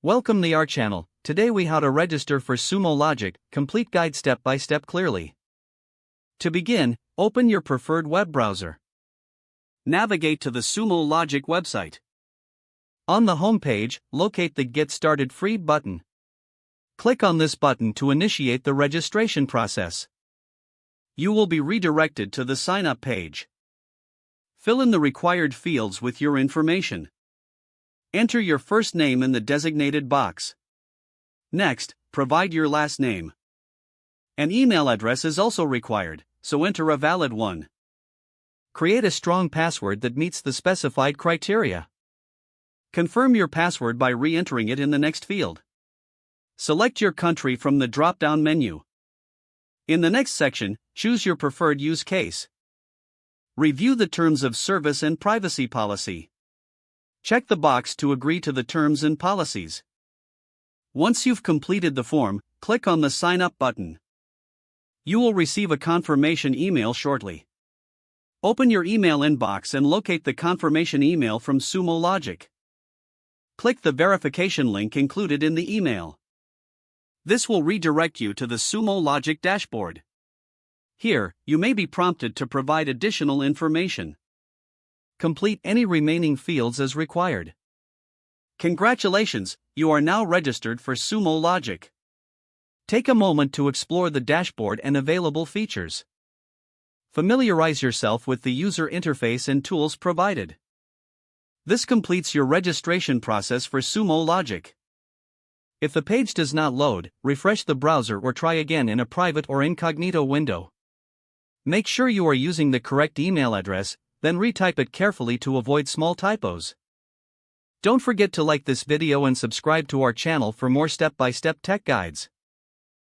Welcome to our channel. Today we how to register for Sumo Logic, complete guide step by step clearly. To begin, open your preferred web browser. Navigate to the Sumo Logic website. On the home page, locate the Get Started Free button. Click on this button to initiate the registration process. You will be redirected to the sign up page. Fill in the required fields with your information. Enter your first name in the designated box. Next, provide your last name. An email address is also required, so enter a valid one. Create a strong password that meets the specified criteria. Confirm your password by re-entering it in the next field. Select your country from the drop-down menu. In the next section, choose your preferred use case. Review the terms of service and privacy policy. Check the box to agree to the terms and policies. Once you've completed the form, click on the Sign Up button. You will receive a confirmation email shortly. Open your email inbox and locate the confirmation email from Sumo Logic. Click the verification link included in the email. This will redirect you to the Sumo Logic dashboard. Here, you may be prompted to provide additional information. Complete any remaining fields as required. Congratulations, you are now registered for Sumo Logic. Take a moment to explore the dashboard and available features. Familiarize yourself with the user interface and tools provided. This completes your registration process for Sumo Logic. If the page does not load, refresh the browser or try again in a private or incognito window. Make sure you are using the correct email address, then retype it carefully to avoid small typos. Don't forget to like this video and subscribe to our channel for more step-by-step tech guides.